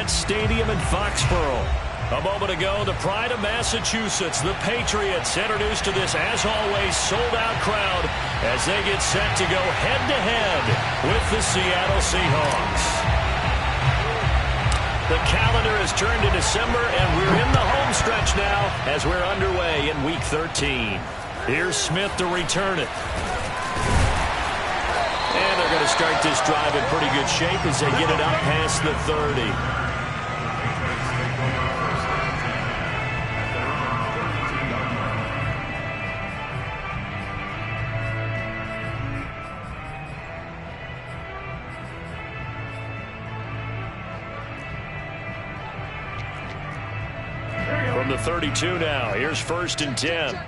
Stadium in Foxborough. A moment ago, the pride of Massachusetts, the Patriots, introduced to this, as always, sold-out crowd as they get set to go head-to-head with the Seattle Seahawks. The calendar has turned to December, and we're in the home stretch now as we're underway in Week 13. Here's Smith to return it. And they're going to start this drive in pretty good shape as they get it up past the 30. From the 32 now, here's 1st and 10.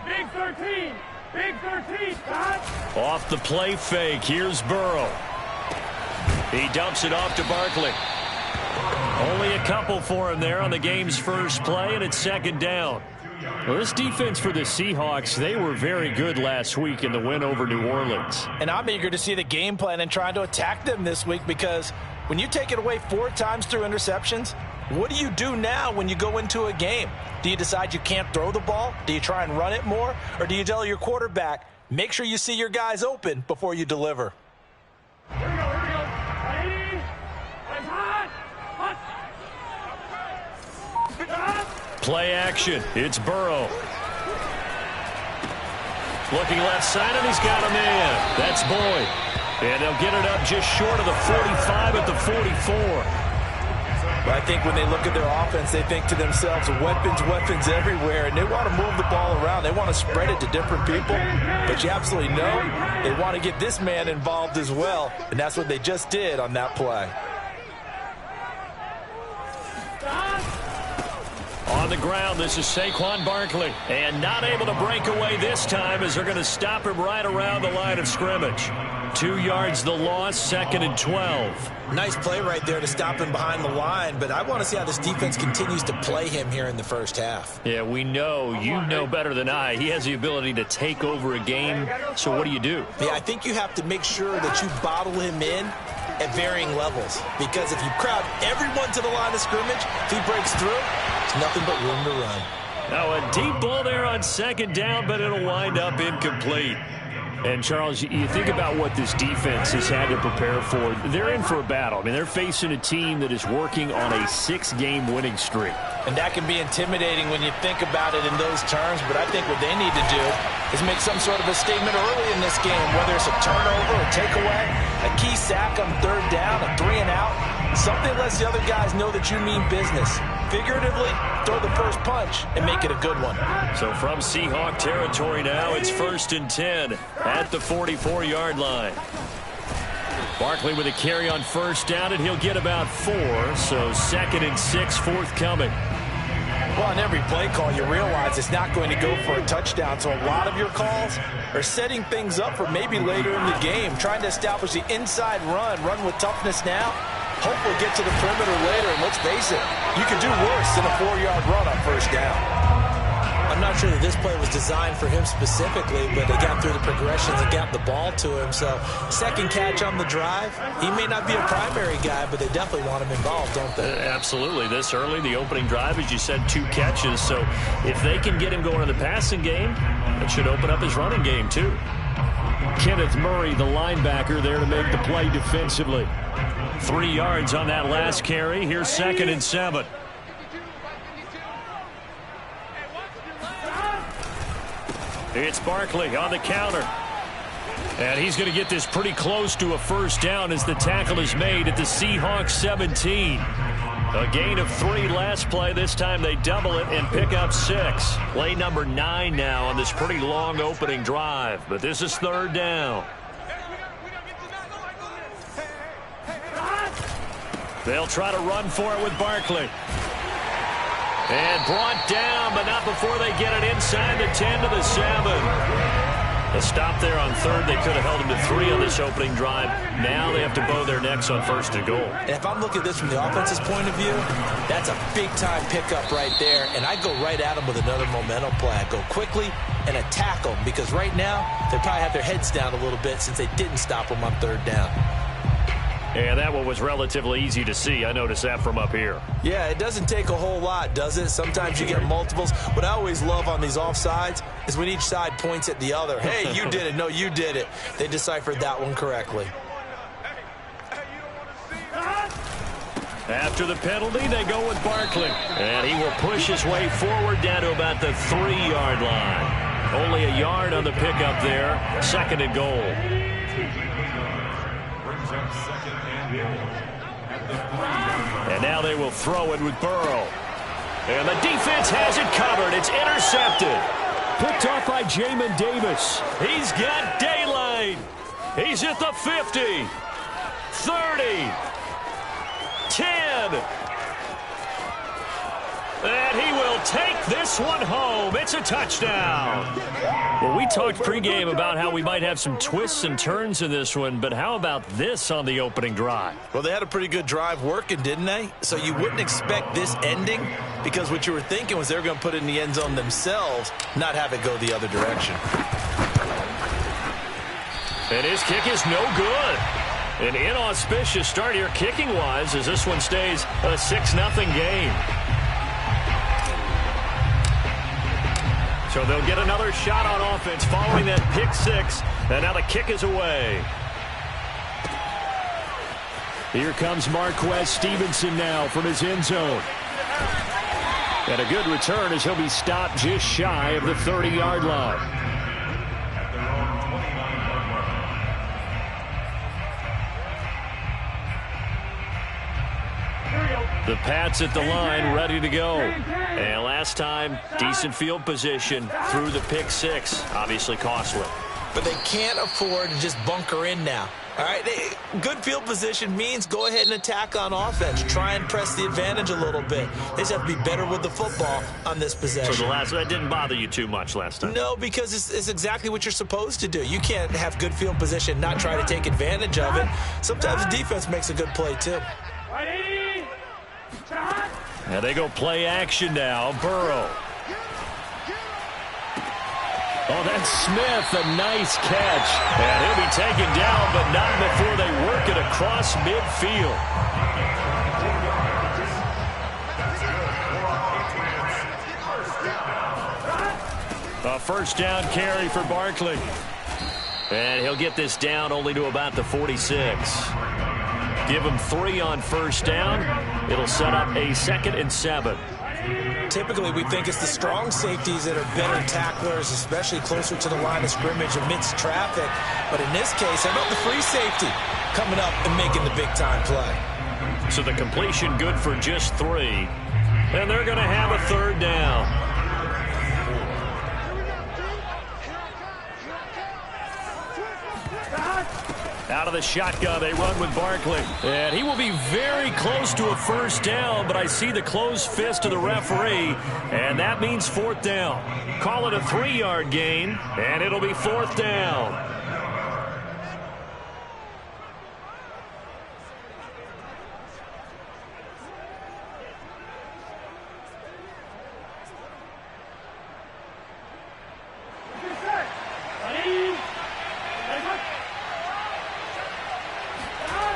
Big 13. Big 13. Off the play fake, here's Burrow. He dumps it off to Barkley. Only a couple for him there on the game's first play, and it's 2nd down. Well, this defense for the Seahawks, they were very good last week in the win over New Orleans. And I'm eager to see the game plan and trying to attack them this week, because when you take it away 4 times through interceptions, what do you do now when you go into a game? Do you decide you can't throw the ball? Do you try and run it more? Or do you tell your quarterback, make sure you see your guys open before you deliver? Here we go. Ready? It's hot. Hot. Play action. It's Burrow. Looking left side, and he's got a man. That's Boyd. And they'll get it up just short of the 45 at the 44. But I think when they look at their offense, they think to themselves, weapons everywhere, and they want to move the ball around. They want to spread it to different people, but you absolutely know they want to get this man involved as well, and that's what they just did on that play. On the ground, this is Saquon Barkley, and not able to break away this time as they're going to stop him right around the line of scrimmage. 2 yards the loss, 2nd and 12. Nice play right there to stop him behind the line, but I want to see how this defense continues to play him here in the first half. Yeah, we know, you know better than I, he has the ability to take over a game, so what do you do? Yeah, I think you have to make sure that you bottle him in at varying levels, because if you crowd everyone to the line of scrimmage, if he breaks through, it's nothing but room to run. Now a deep ball there on 2nd down, but it'll wind up incomplete. And, Charles, you think about what this defense has had to prepare for. They're in for a battle. I mean, they're facing a team that is working on a 6-game winning streak. And that can be intimidating when you think about it in those terms, but I think what they need to do is make some sort of a statement early in this game, whether it's a turnover, a takeaway, a key sack on 3rd down, a 3-and-out. Something lets the other guys know that you mean business. Figuratively, throw the first punch and make it a good one. So from Seahawk territory now, it's 1st and 10 at the 44-yard line. Barkley with a carry on 1st down, and he'll get about 4, so 2nd and 6 forthcoming. Well, on every play call, you realize it's not going to go for a touchdown, so a lot of your calls are setting things up for maybe later in the game, trying to establish the inside run with toughness now, hopefully get to the perimeter later, and let's face it, you could do worse than a 4-yard run on 1st down. I'm not sure that this play was designed for him specifically, but they got through the progressions and got the ball to him. So 2nd catch on the drive. He may not be a primary guy, but they definitely want him involved, don't they? Absolutely. This early, the opening drive, as you said, 2 catches. So if they can get him going in the passing game, it should open up his running game too. Kenneth Murray, the linebacker, there to make the play defensively. 3 yards on that last carry. Here's 2nd and 7. It's Barkley on the counter. And he's going to get this pretty close to a 1st down as the tackle is made at the Seahawks 17. A gain of 3 last play. This time they double it and pick up 6. Play number 9 now on this pretty long opening drive. But this is 3rd down. They'll try to run for it with Barkley. And brought down, but not before they get it inside the 10 to the 7. A stop there on 3rd. They could have held him to 3 on this opening drive. Now they have to bow their necks on 1st and goal. And if I'm looking at this from the offense's point of view, that's a big-time pickup right there. And I go right at them with another momentum play. I go quickly and attack them, because right now they probably have their heads down a little bit since they didn't stop them on 3rd down. And that one was relatively easy to see. I noticed that from up here. Yeah, it doesn't take a whole lot, does it? Sometimes you get multiples. What I always love on these offsides is when each side points at the other. Hey, you did it. No, you did it. They deciphered that one correctly. After the penalty, they go with Barkley. And he will push his way forward down to about the 3-yard line. Only a yard on the pickup there. 2nd and goal. And now they will throw it with Burrow. And the defense has it covered. It's intercepted. Picked off by Jamin Davis. He's got daylight. He's at the 50. 30. 10. And he will take this one home. It's a touchdown. Well, we talked pregame about how we might have some twists and turns in this one, but how about this on the opening drive? Well, they had a pretty good drive working, didn't they? So you wouldn't expect this ending, because what you were thinking was they were going to put it in the end zone themselves, not have it go the other direction. And his kick is no good. An inauspicious start here kicking-wise as this one stays a 6-0 game. So they'll get another shot on offense following that pick 6. And now the kick is away. Here comes Marquez Stevenson now from his end zone. And a good return as he'll be stopped just shy of the 30-yard line. The Pats at the line, ready to go. And last time, decent field position through the pick 6. Obviously costly. But they can't afford to just bunker in now. All right, good field position means go ahead and attack on offense. Try and press the advantage a little bit. They just have to be better with the football on this possession. So that didn't bother you too much last time? No, because it's exactly what you're supposed to do. You can't have good field position and not try to take advantage of it. Sometimes the defense makes a good play, too. And they go play action now. Burrow. Oh, that's Smith. A nice catch. And he'll be taken down, but not before they work it across midfield. A first down carry for Barkley. And he'll get this down only to about the 46. Give him 3 on first down. It'll set up a 2nd and 7. Typically, we think it's the strong safeties that are better tacklers, especially closer to the line of scrimmage amidst traffic. But in this case, how about the free safety coming up and making the big-time play? So the completion good for just 3. And they're going to have a 3rd down. Out of the shotgun, they run with Barkley. And he will be very close to a first down, but I see the closed fist of the referee, and that means 4th down. Call it a 3-yard gain, and it'll be 4th down.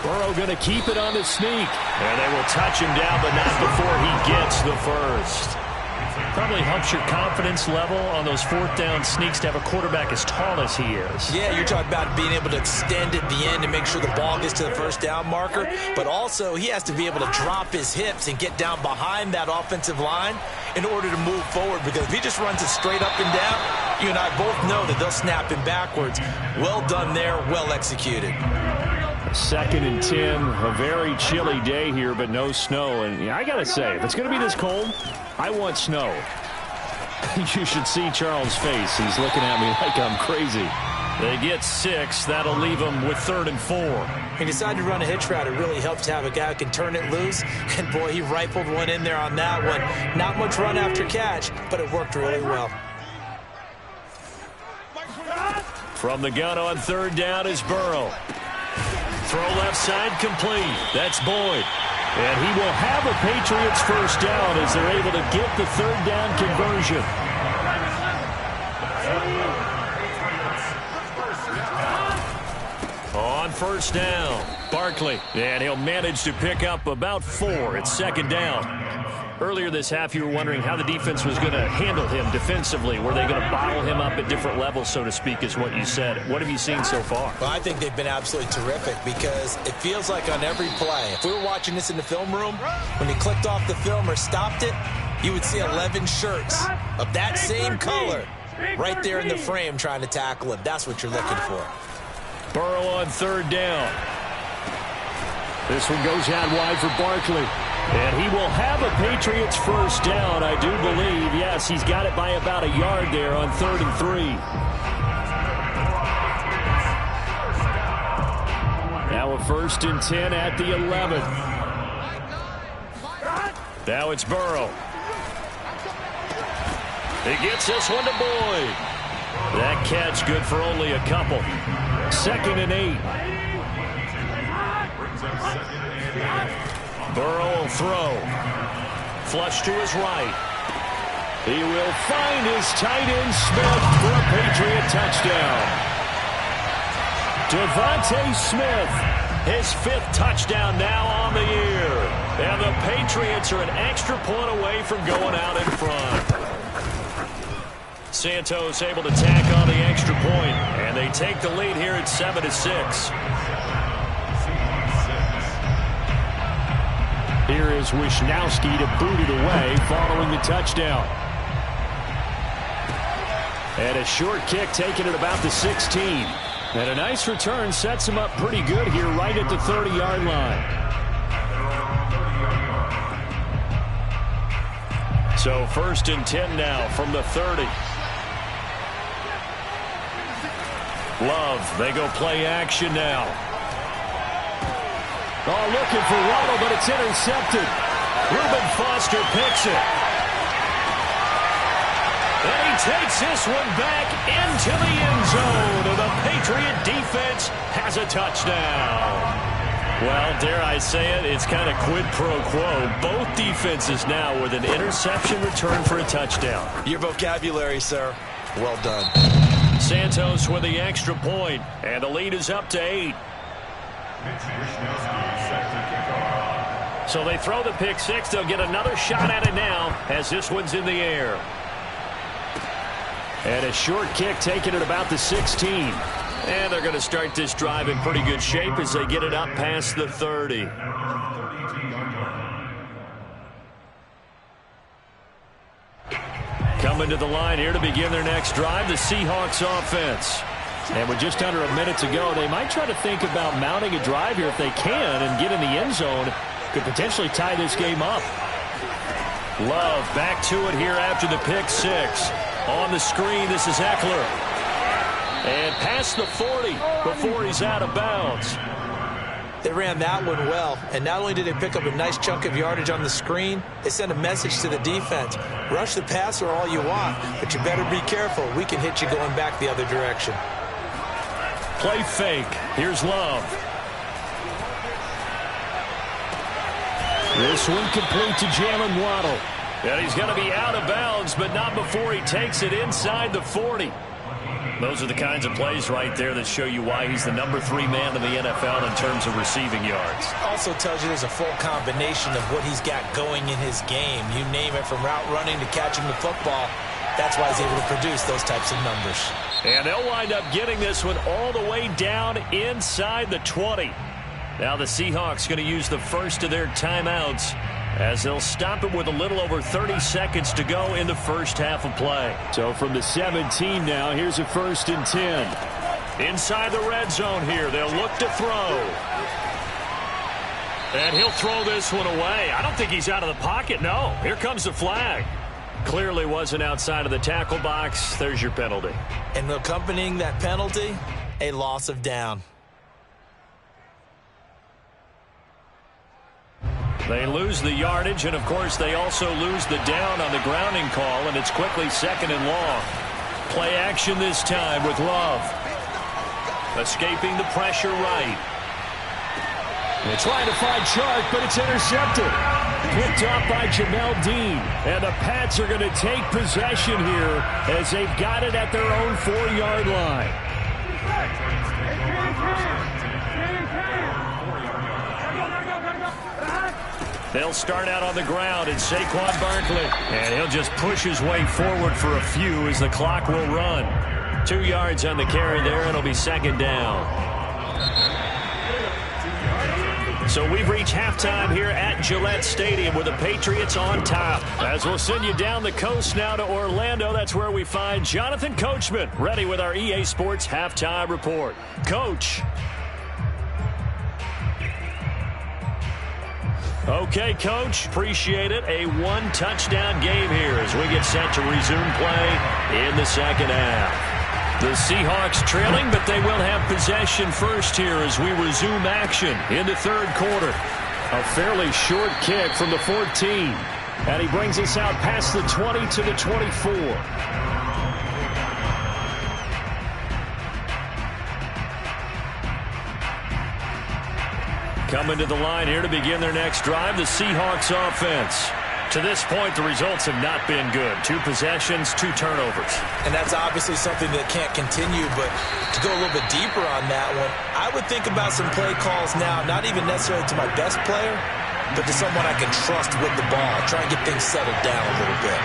Burrow going to keep it on the sneak. And they will touch him down, but not before he gets the first. Probably helps your confidence level on those 4th down sneaks to have a quarterback as tall as he is. Yeah, you're talking about being able to extend at the end and make sure the ball gets to the first down marker. But also, he has to be able to drop his hips and get down behind that offensive line in order to move forward. Because if he just runs it straight up and down, you and I both know that they'll snap him backwards. Well done there, well executed. 2nd and 10, a very chilly day here, but no snow. And I got to say, if it's going to be this cold, I want snow. You should see Charles' face. He's looking at me like I'm crazy. They get 6. That'll leave them with 3rd and 4. He decided to run a hitch route. It really helps to have a guy who can turn it loose. And, boy, he rifled one in there on that one. Not much run after catch, but it worked really well. From the gun on 3rd down is Burrow. Throw left side complete. That's Boyd. And he will have a Patriots first down as they're able to get the 3rd down conversion. On first down, Barkley, and he'll manage to pick up about 4. It's second down. Earlier this half, you were wondering how the defense was going to handle him defensively. Were they going to bottle him up at different levels, so to speak, is what you said. What have you seen so far? Well, I think they've been absolutely terrific because it feels like on every play, if we were watching this in the film room, when he clicked off the film or stopped it, you would see 11 shirts of that same color right there in the frame trying to tackle him. That's what you're looking for. Burrow on third down. This one goes out wide for Barkley. And he will have a Patriots first down, I do believe. Yes, he's got it by about a yard there on 3rd and 3. Now a 1st and 10 at the 11. Now it's Burrow. He gets this one to Boyd. That catch good for only a couple. 2nd and 8. Burrow will throw. Flush to his right. He will find his tight end Smith for a Patriot touchdown. Devontae Smith, his 5th touchdown now on the year. And the Patriots are an extra point away from going out in front. Santos able to tack on the extra point, and they take the lead here at 7-6. Here is Wisnowski to boot it away following the touchdown. And a short kick taken at about the 16. And a nice return sets him up pretty good here right at the 30-yard line. So 1st and 10 now from the 30. Love, they go play action now. Oh, looking for Waddle, but it's intercepted. Reuben Foster picks it. And he takes this one back into the end zone. And the Patriot defense has a touchdown. Well, dare I say it, it's kind of quid pro quo. Both defenses now with an interception return for a touchdown. Your vocabulary, sir. Well done. Santos with the extra point, and the lead is up to 8. So they throw the pick 6. They'll get another shot at it now as this one's in the air. And a short kick taken at about the 16. And they're going to start this drive in pretty good shape as they get it up past the 30. Coming to the line here to begin their next drive, the Seahawks offense. And with just under a minute to go, they might try to think about mounting a drive here if they can and get in the end zone. Could potentially tie this game up. Love back to it here after the pick 6. On the screen, this is Eckler. And past the 40 before he's out of bounds. They ran that one well, and not only did they pick up a nice chunk of yardage on the screen, they sent a message to the defense. Rush the passer all you want, but you better be careful. We can hit you going back the other direction. Play fake. Here's Love. This one complete to Jalen Waddle. And he's going to be out of bounds, but not before he takes it inside the 40. Those are the kinds of plays right there that show you why he's the number 3 man in the NFL in terms of receiving yards. Also tells you there's a full combination of what he's got going in his game. You name it, from route running to catching the football. That's why he's able to produce those types of numbers. And they'll wind up getting this one all the way down inside the 20. Now the Seahawks going to use the first of their timeouts as they'll stop it with a little over 30 seconds to go in the first half of play. So from the 17 now, here's a 1st and 10. Inside the red zone here, they'll look to throw. And he'll throw this one away. I don't think he's out of the pocket, no. Here comes the flag. Clearly wasn't outside of the tackle box. There's your penalty. And accompanying that penalty, a loss of down. They lose the yardage, and of course they also lose the down on the grounding call, and it's quickly 2nd and long. Play action this time with Love. Escaping the pressure right. They're trying to find Chark, but it's intercepted. Picked up by Jamel Dean. And the Pats are going to take possession here as they've got it at their own 4-yard line. They'll start out on the ground, and Saquon Barkley. And he'll just push his way forward for a few as the clock will run. 2 yards on the carry there, and it'll be second down. So we've reached halftime here at Gillette Stadium with the Patriots on top. As we'll send you down the coast now to Orlando, that's where we find Jonathan Coachman ready with our EA Sports Halftime Report. Coach. Okay, Coach, appreciate it. A one-touchdown game here as we get set to resume play in the second half. The Seahawks trailing, but they will have possession first here as we resume action in the third quarter. A fairly short kick from the 14. And he brings us out past the 20 to the 24. Coming to the line here to begin their next drive, the Seahawks offense. To this point, the results have not been good. 2 possessions, 2 turnovers. And that's obviously something that can't continue, but to go a little bit deeper on that one, I would think about some play calls now, not even necessarily to my best player, but to someone I can trust with the ball. Try and get things settled down a little bit.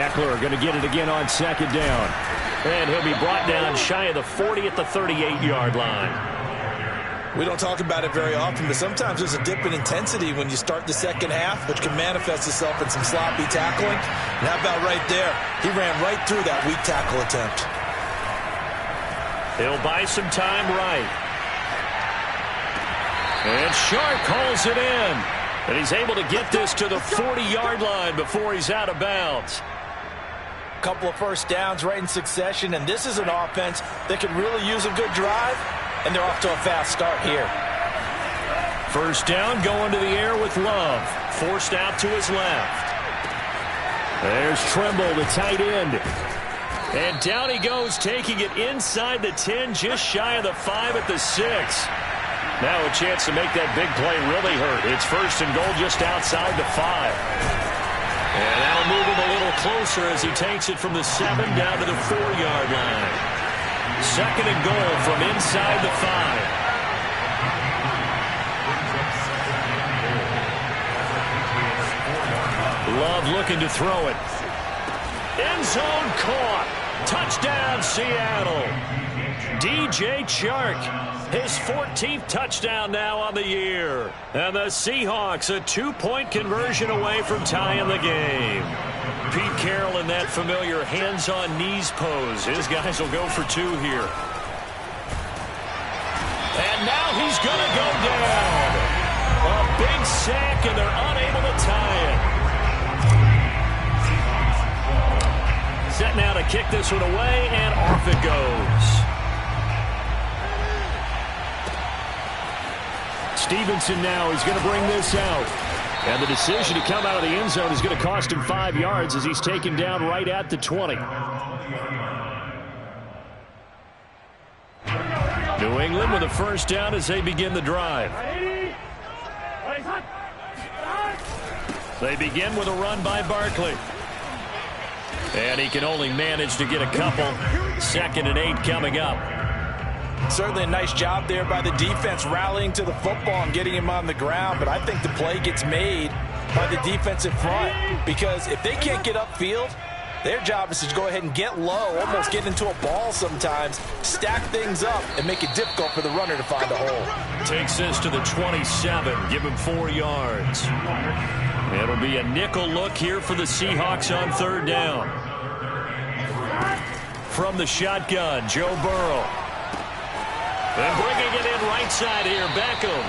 Eckler going to get it again on second down. And he'll be brought down shy of the 40 at the 38-yard line. We don't talk about it very often, but sometimes there's a dip in intensity when you start the second half, which can manifest itself in some sloppy tackling. And how about right there? He ran right through that weak tackle attempt. He'll buy some time right. And Sharp calls it in. And he's able to get this to the 40-yard line before he's out of bounds. Couple of first downs right in succession, and this is an offense that can really use a good drive, and they're off to a fast start here. First down, going to the air with Love. Forced out to his left. There's Trimble, the tight end. And down he goes, taking it inside the 10, just shy of the 5 at the 6. Now a chance to make that big play really hurt. It's first and goal just outside the 5. And that'll move him a little closer as he takes it from the 7 down to the 4-yard line. Second and goal from inside the 5. Love looking to throw it. End zone caught. Touchdown, Seattle. DJ Chark, his 14th touchdown now on the year. And the Seahawks a 2-point conversion away from tying the game. Pete Carroll in that familiar hands-on knees pose. His guys will go for 2 here. And now he's going to go down. A big sack, and they're unable to tie it. Set now to kick this one away, and off it goes. Stevenson now is going to bring this out. And the decision to come out of the end zone is going to cost him 5 yards as he's taken down right at the 20. New England with a first down as they begin the drive. They begin with a run by Barkley. And he can only manage to get a couple. 2nd and 8 coming up. Certainly a nice job there by the defense rallying to the football and getting him on the ground, but I think the play gets made by the defensive front because if they can't get upfield, their job is to go ahead and get low, almost get into a ball sometimes, stack things up, and make it difficult for the runner to find a hole. Takes this to the 27, give him 4 yards. It'll be a nickel look here for the Seahawks on 3rd down. From the shotgun, Joe Burrow. And bringing it in right side here, Beckham.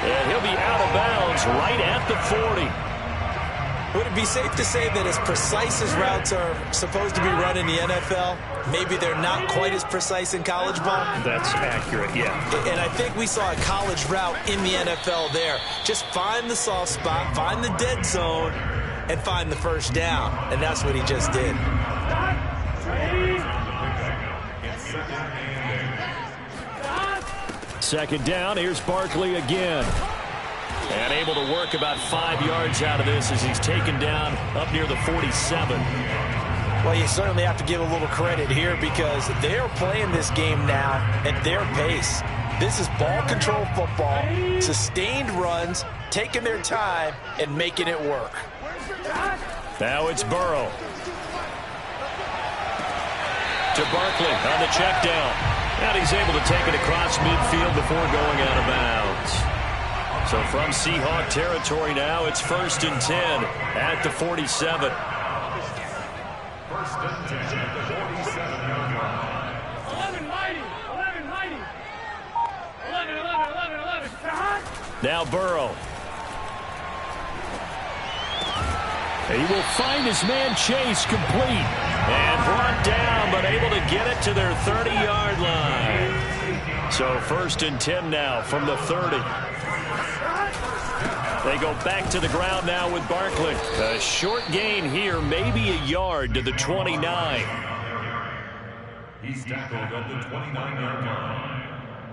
And he'll be out of bounds right at the 40. Would it be safe to say that as precise as routes are supposed to be run in the NFL, maybe they're not quite as precise in college ball? That's accurate, yeah. And I think we saw a college route in the NFL there. Just find the soft spot, find the dead zone, and find the first down. And that's what he just did. Second down, here's Barkley again. And able to work about 5 yards out of this as he's taken down up near the 47. Well, you certainly have to give a little credit here because they're playing this game now at their pace. This is ball control football, sustained runs, taking their time, and making it work. Now it's Burrow. To Barkley on the check down. And he's able to take it across midfield before going out of bounds. So from Seahawk territory now, it's 1st and 10 at the 47. 1st and 10 at the 47-yard line. 11 mighty. 11 mighty. 11. Now Burrow. He will find his man Chase complete. And brought down, but able to get it to their 30-yard line. So 1st and 10 now from the 30. They go back to the ground now with Barkley. A short gain here, maybe a yard to the 29. He's tackled at the 29-yard line.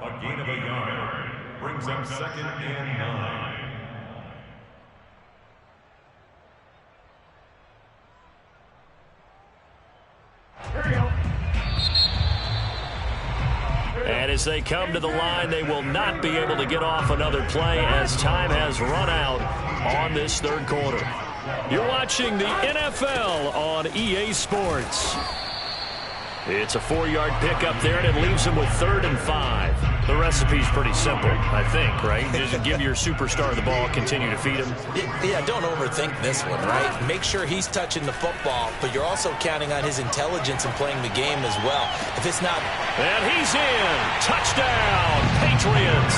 A gain of a yard brings up 2nd and 9. And as they come to the line, they will not be able to get off another play as time has run out on this 3rd quarter. You're watching the NFL on EA Sports. It's a 4-yard pickup there, and it leaves them with 3rd and 5. The recipe's pretty simple, I think, right? Just give your superstar the ball, continue to feed him. Yeah, don't overthink this one, right? Make sure he's touching the football, but you're also counting on his intelligence in playing the game as well. If it's not... And he's in! Touchdown, Patriots!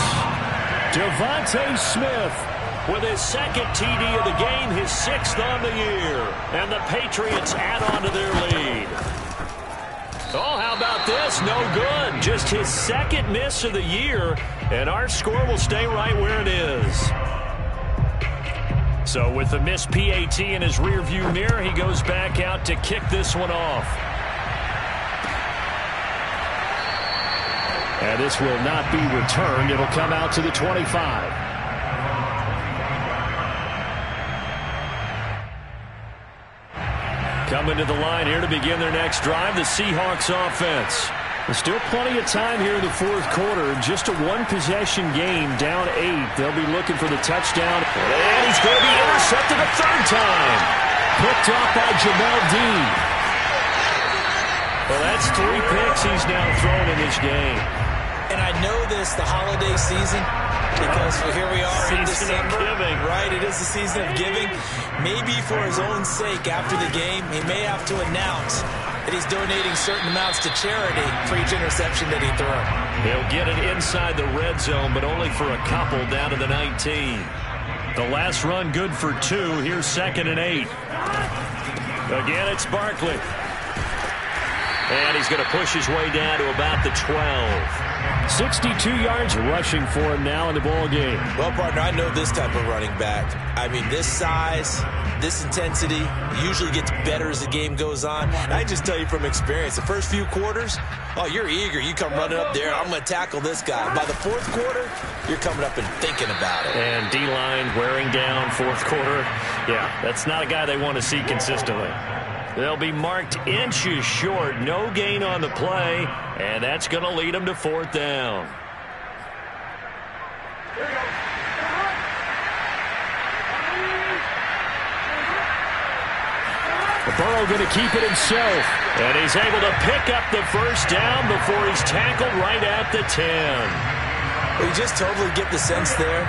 Devontae Smith with his 2nd TD of the game, his 6th on the year. And the Patriots add on to their lead. Oh, how about this? No good. Just his 2nd miss of the year, and our score will stay right where it is. So with the missed PAT in his rearview mirror, he goes back out to kick this one off. And this will not be returned. It'll come out to the 25. Coming to the line here to begin their next drive, the Seahawks offense. There's still plenty of time here in the 4th quarter. Just a 1-possession game, down 8. They'll be looking for the touchdown. And he's going to be intercepted a 3rd time. Picked off by Jamel Dean. Well, that's 3 picks he's now thrown in this game. And I know this, the holiday season, because here we are in December, right? It is the season of giving. Maybe for his own sake, after the game, he may have to announce that he's donating certain amounts to charity for each interception that he threw. He'll get it inside the red zone, but only for a couple down to the 19. The last run good for 2. Here's 2nd and 8. Again, it's Barkley. And he's going to push his way down to about the 12. 62 yards rushing for him now in the ball game. Well, partner, I know this type of running back. I mean, this size, this intensity usually gets better as the game goes on. And I just tell you from experience, the first few quarters, oh, you're eager. You come running up there, I'm going to tackle this guy. By the 4th quarter, you're coming up and thinking about it. And D-line wearing down 4th quarter. Yeah, that's not a guy they want to see consistently. They'll be marked inches short. No gain on the play, and that's going to lead them to 4th down. Burrow going to keep it himself, and he's able to pick up the 1st down before he's tackled right at the 10. Well, you just totally get the sense there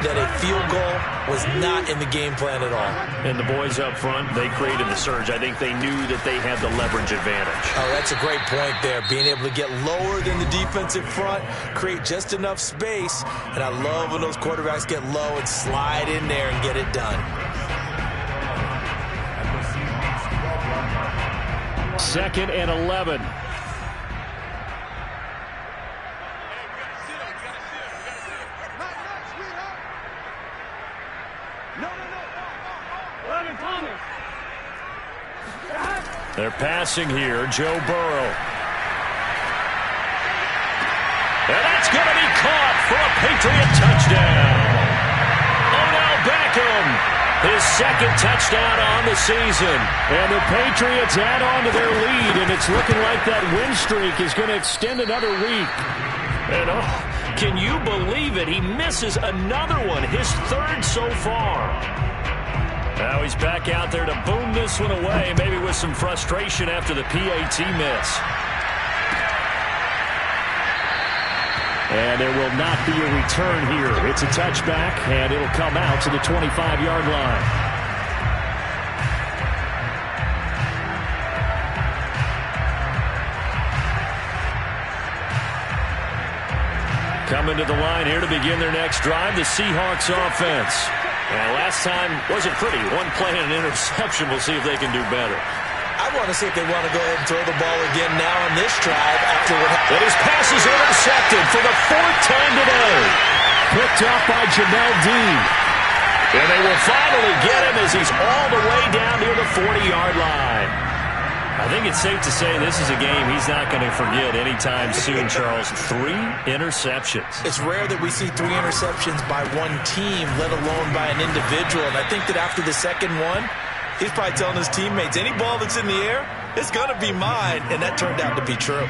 that a field goal was not in the game plan at all. And the boys up front, they created the surge. I think they knew that they had the leverage advantage. Oh, that's a great point there. Being able to get lower than the defensive front, create just enough space. And I love when those quarterbacks get low and slide in there and get it done. 2nd and 11. They're passing here, Joe Burrow. And that's going to be caught for a Patriot touchdown. Odell Beckham, his 2nd touchdown on the season. And the Patriots add on to their lead, and it's looking like that win streak is going to extend another week. And can you believe it? He misses another one, his third so far. Now he's back out there to boom this one away, maybe with some frustration after the PAT miss. And there will not be a return here. It's a touchback, and it'll come out to the 25-yard line. Coming to the line here to begin their next drive, the Seahawks offense. And last time wasn't pretty. One play and an interception. We'll see if they can do better. I want to see if they want to go ahead and throw the ball again now on this drive after what happened. And his pass is intercepted for the fourth time today. Picked up by Jamel Dean. And they will finally get him as he's all the way down near the 40-yard line. I think it's safe to say this is a game he's not going to forget anytime soon, Charles. 3 interceptions. It's rare that we see 3 interceptions by one team, let alone by an individual. And I think that after the second one, he's probably telling his teammates, any ball that's in the air, it's going to be mine. And that turned out to be true.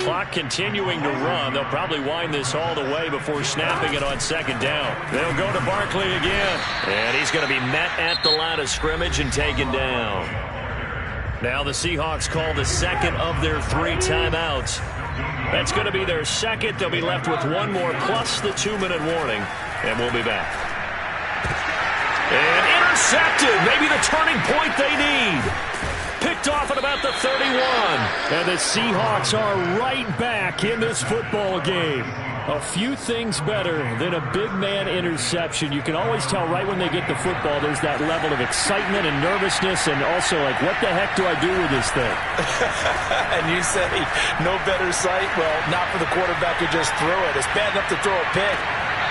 Clock continuing to run. They'll probably wind this all the way before snapping it on second down. They'll go to Barkley again. And he's going to be met at the line of scrimmage and taken down. Now the Seahawks call the second of their 3 timeouts. That's going to be their second. They'll be left with one more plus the 2-minute warning. And we'll be back. And intercepted. Maybe the turning point they need. Picked off at about the 31. And the Seahawks are right back in this football game. A few things better than a big man interception. You can always tell right when they get the football, there's that level of excitement and nervousness, and also like, what the heck do I do with this thing? And you say, no better sight? Well, not for the quarterback who just threw it. It's bad enough to throw a pick.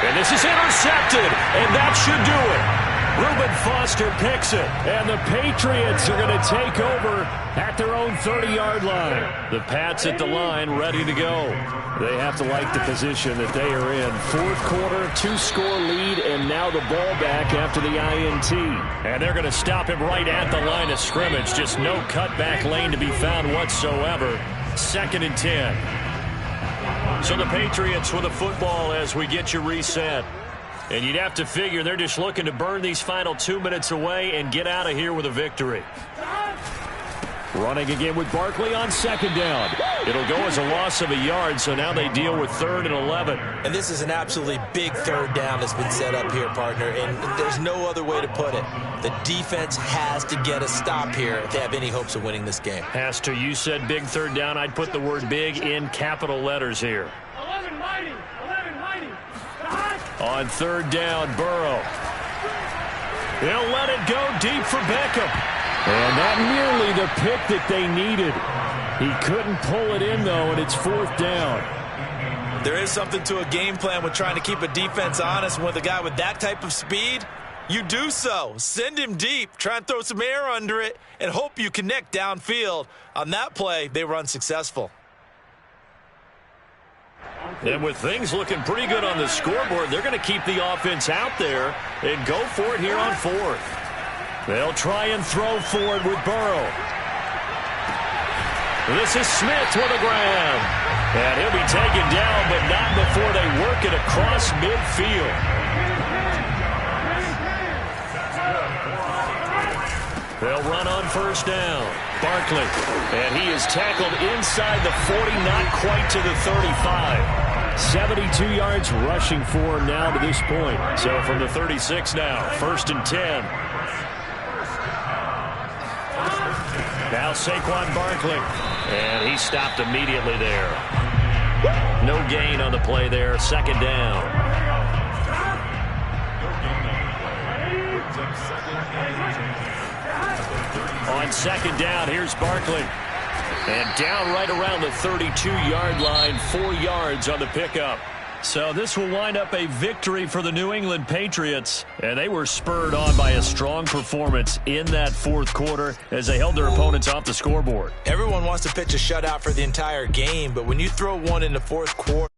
And this is intercepted, and that should do it. Reuben Foster picks it. And the Patriots are going to take over at their own 30-yard line. The Pats at the line, ready to go. They have to like the position that they are in. Fourth quarter, 2-score lead, and now the ball back after the INT. And they're going to stop him right at the line of scrimmage. Just no cutback lane to be found whatsoever. 2nd and 10. So the Patriots with the football as we get you reset. And you'd have to figure they're just looking to burn these final 2 minutes away and get out of here with a victory. Running again with Barkley on second down. It'll go as a loss of a yard, so now they deal with 3rd and 11. And this is an absolutely big third down that's been set up here, partner, and there's no other way to put it. The defense has to get a stop here if they have any hopes of winning this game. Has to. You said big third down. I'd put the word big in capital letters here. 11 mighty. On 3rd down, Burrow. He'll let it go deep for Beckham. And not nearly the pick that they needed. He couldn't pull it in, though, and it's 4th down. There is something to a game plan with trying to keep a defense honest. With a guy with that type of speed, you do so. Send him deep. Try and throw some air under it and hope you connect downfield. On that play, they were unsuccessful. And with things looking pretty good on the scoreboard, they're going to keep the offense out there and go for it here on 4th. They'll try and throw forward with Burrow. This is Smith with a grab. And he'll be taken down, but not before they work it across midfield. They'll run on 1st down. Barkley. And he is tackled inside the 40, not quite to the 35. 72 yards rushing for him now to this point. So from the 36 now, 1st and 10. Now Saquon Barkley. And he stopped immediately there. No gain on the play there. 2nd down. On 2nd down, here's Barkley. And down right around the 32-yard line, 4 yards on the pickup. So this will wind up a victory for the New England Patriots. And they were spurred on by a strong performance in that 4th quarter as they held their opponents off the scoreboard. Everyone wants to pitch a shutout for the entire game, but when you throw one in the 4th quarter,